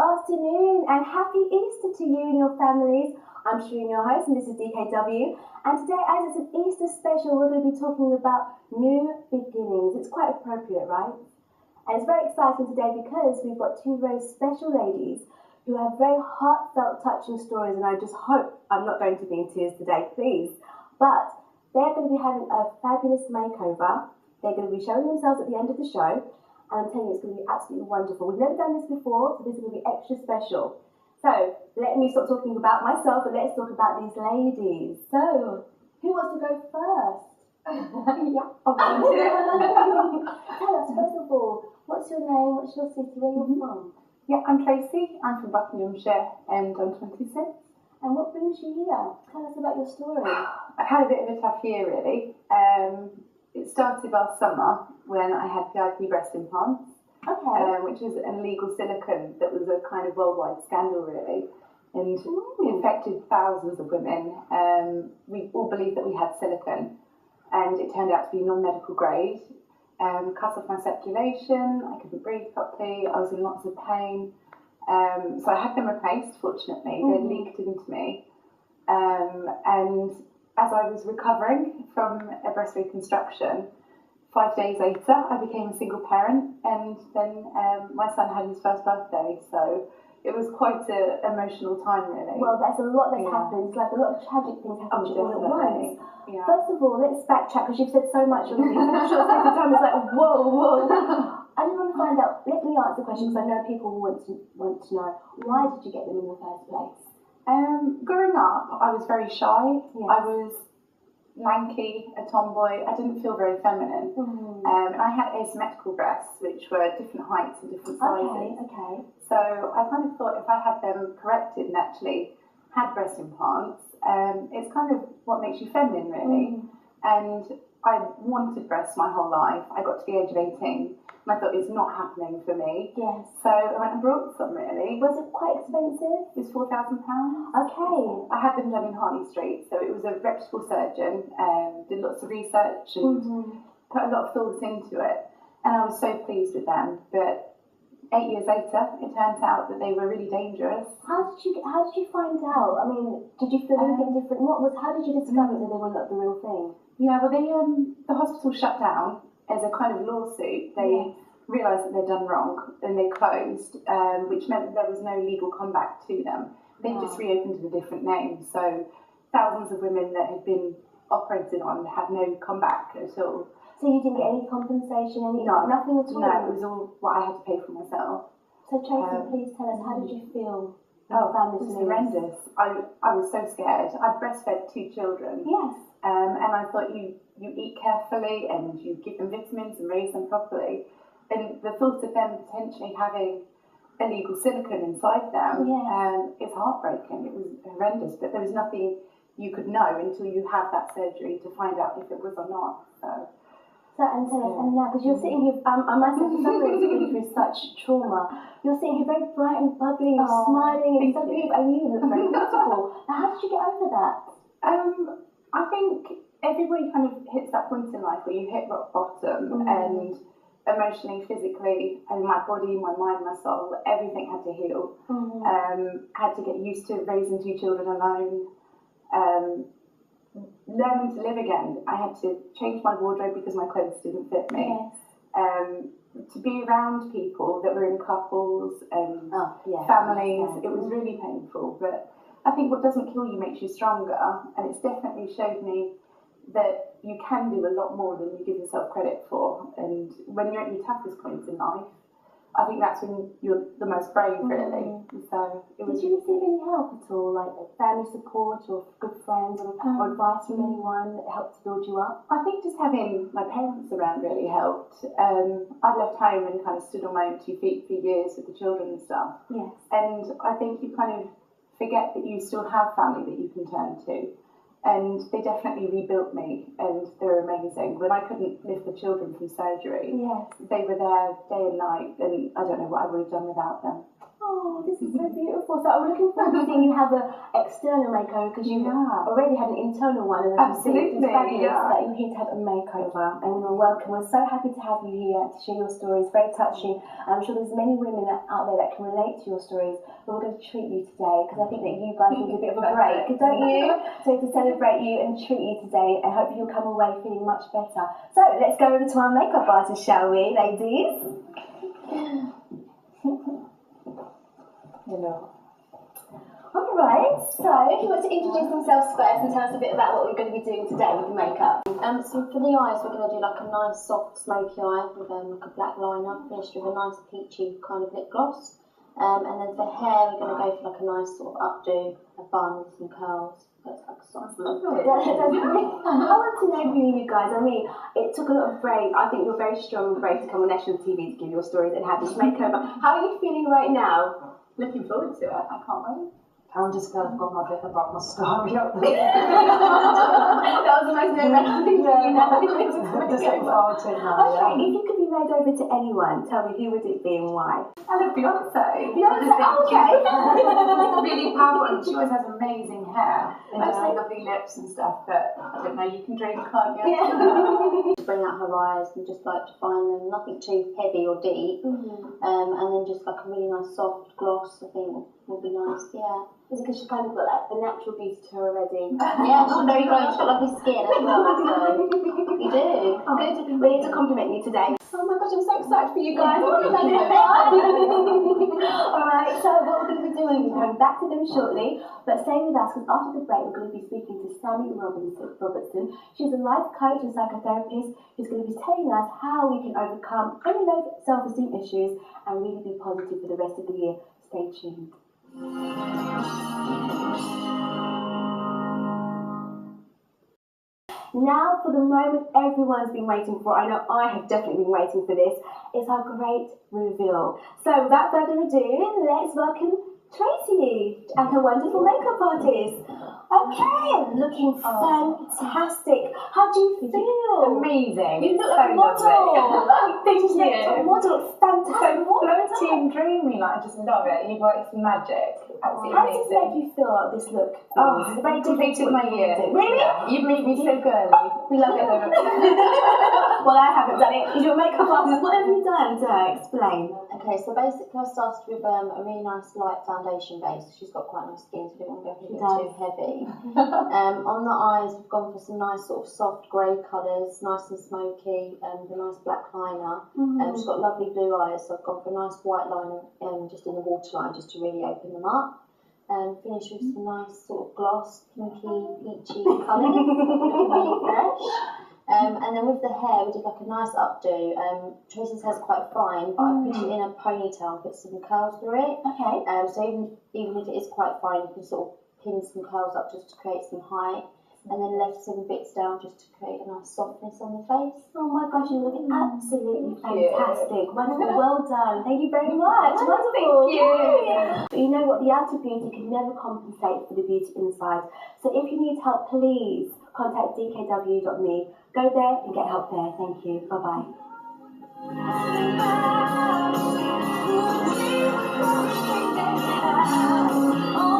afternoon and happy Easter to you and your families. I'm Shireen, your host, and this is DKW. And today, as it's an Easter special, we're going to be talking about new beginnings. It's quite appropriate, right? And it's very exciting today because we've got two very special ladies who have very heartfelt, touching stories, and I just hope I'm not going to be in tears today, please. But they're going to be having a fabulous makeover. They're going to be showing themselves at the end of the show. And I'm telling you, it's going to be absolutely wonderful. We've never done this before, so this is going to be extra special. So, let me stop talking about myself and let's talk about these ladies. So, who wants to go first? Yeah. Tell us, first of all, what's your name, what's your city, where you're from? Yeah, I'm Tracy. I'm from Buckinghamshire and I'm 26. And what brings you here? Tell us about your story. I've had a bit of a tough year, really. It started last summer when I had VIP breast implants, which was an illegal silicone that was a kind of worldwide scandal, really, and it affected thousands of women. We all believed that we had silicone, and it turned out to be non-medical grade. Cut off my circulation, I couldn't breathe properly, I was in lots of pain. So I had them replaced, fortunately. They leaked into me. And as I was recovering from a breast reconstruction, 5 days later, I became a single parent, and then my son had his first birthday, so it was quite an emotional time, really. Well, there's a lot that's happened. It's like a lot of tragic things happened all at once. Yeah. First of all, let's backtrack, because you've said so much already. In a short space of time, it's like, whoa. I just want to find out, let me answer the question, because I know people want to know, why did you get them in the first place? Growing up, I was very shy. Yes. I was lanky, a tomboy. I didn't feel very feminine. And I had asymmetrical breasts, which were different heights and different sizes. Okay. So I kind of thought if I had them corrected and actually had breast implants, it's kind of what makes you feminine, really. And I wanted breasts my whole life. I got to the age of 18 and I thought it's not happening for me. Yes. So I went and brought some, really. Was it quite expensive? It was £4,000. Okay. I had them done in Harley Street, so it was a reputable surgeon, did lots of research and put a lot of thought into it. And I was so pleased with them. But 8 years later, it turns out that they were really dangerous. How did you find out? I mean, did you feel anything different? How did you discover that they were not the real thing? Yeah, well, the hospital shut down as a kind of lawsuit. They realised that they'd done wrong and they closed, which meant that there was no legal comeback to them. They just reopened with a different name. So thousands of women that had been operated on had no comeback at all. So you didn't get any compensation, nothing at all? No, it was all what I had to pay for myself. So Tracy, please tell us, how did you feel? It was horrendous. I was so scared. I breastfed 2 children. Yes. And I thought you eat carefully and you give them vitamins and raise them properly. And the thought of them potentially having illegal silicone inside them, it's heartbreaking. It was horrendous, but there was nothing you could know until you have that surgery to find out if it was or not. So and tell us, and now, because you're sitting here, I must say, somebody who's been through such trauma, you're sitting here very bright and bubbly, and smiling, and so beautiful, and you look very beautiful. Now, how did you get over that? I think everybody kind of hits that point in life where you hit rock bottom, and emotionally, physically, and my body, my mind, my soul, everything had to heal. Had to get used to raising 2 children alone. Learning to live again. I had to change my wardrobe because my clothes didn't fit me. To be around people that were in couples and families, it was really painful. But I think what doesn't kill you makes you stronger, and it's definitely showed me that you can do a lot more than you give yourself credit for. And when you're at your toughest points in life, I think that's when you're the most brave, really. So did you receive any help at all, like family support or good friends or advice from anyone that helped to build you up? I think just having my parents around really helped. I'd left home and kind of stood on my own 2 feet for years with the children and stuff. Yes. And I think you kind of forget that you still have family that you can turn to. And they definitely rebuilt me, and they're amazing. When I couldn't lift the children from surgery, they were there day and night, and I don't know what I would have done without them. Oh, this is so beautiful. So I'm looking forward to seeing you have an external makeover because you already had an internal one. And Absolutely, it's fabulous that you're here to have a makeover. And we're welcome. We're so happy to have you here to share your stories. Very touching. And I'm sure there's many women out there that can relate to your stories. But we're going to treat you today because I think that you guys need a bit of a break, don't you? So to celebrate you and treat you today, and hope you'll come away feeling much better. So let's go over to our makeup artist, shall we, ladies? Hello. Alright, so if you want to introduce themselves first and tell us a bit about what we're going to be doing today with the makeup. So for the eyes, we're going to do like a nice soft smoky eye with like a black liner finished with a nice peachy kind of lip gloss. And then for hair, we're going to go for like a nice sort of updo, a bun with some curls. That's like soft. I want to know from you guys. I mean, it took a lot of brave. I think you're very strong and brave to come on national TV to give your stories and have this makeover. How are you feeling right now? Looking forward to it. I can't wait. I'm just glad I've got my bit about my story up there. That was the most nerve-wracking thing for you now. Just looking forward to it now, Okay, if you could be made over to anyone, tell me who would it be and why? I love Beyonce. Beyonce, okay. Really powerful, and she always has amazing hair and just lovely lips and stuff. But I don't know, you can dream, can't you? Yeah. To bring out her eyes and just like define them, nothing too heavy or deep. And then just like a really nice soft gloss, I think would be nice, yeah. Is it because she's kind of got like the natural beauty to her already? Yeah, she's very glowing, she's got lovely skin as well, so you do. Oh, good. We're here to compliment you today. Oh my gosh, I'm so excited for you guys. Alright, so what we're going to be doing, we're coming back to them shortly, but stay with us because after the break we're going to be speaking to Sammy Robertson. She's a life coach and psychotherapist who's going to be telling us how we can overcome any low self-esteem issues and really be positive for the rest of the year. Stay tuned. Now for the moment everyone's been waiting for. I know I have definitely been waiting for this. It's our great reveal. So without further ado, let's welcome Tracy and her wonderful makeup artist. Okay, looking fantastic. How do you feel? Amazing. You look so like a model. Thank You just look like a model. Fantastic. So floaty and dreamy, like I just love it. You've worked magic. Absolutely How does amazing. this make you feel, this look? Oh, It's very completed my year. Really? Yeah, you've made me so girly. We love it. Well, I haven't done it. You're a makeup artist. What have you done to explain? Okay, so basically I started with a really nice light foundation base. She's got quite nice skin, so I didn't want to go for anything too heavy. On the eyes, we've gone for some nice sort of soft grey colours, nice and smoky, with a nice black liner. She's got lovely blue eyes, so I've gone for a nice white liner just in the waterline, just to really open them up. Finish with some nice sort of gloss, pinky, peachy colours, really fresh. And then with the hair, we did like a nice updo. Tracy's hair's quite fine, but I put it in a ponytail and put some curls through it. Okay. So even if it is quite fine, you can sort of pin some curls up just to create some height. And then left some bits down just to create a nice softness on the face. Oh my gosh, you look absolutely fantastic. Wonderful, well done. Thank you very much. Wonderful. Thank you. But you know what? The outer beauty can never compensate for the beauty inside. So if you need help, please contact DKW.me. Go there and get help there. Thank you. Bye-bye. Oh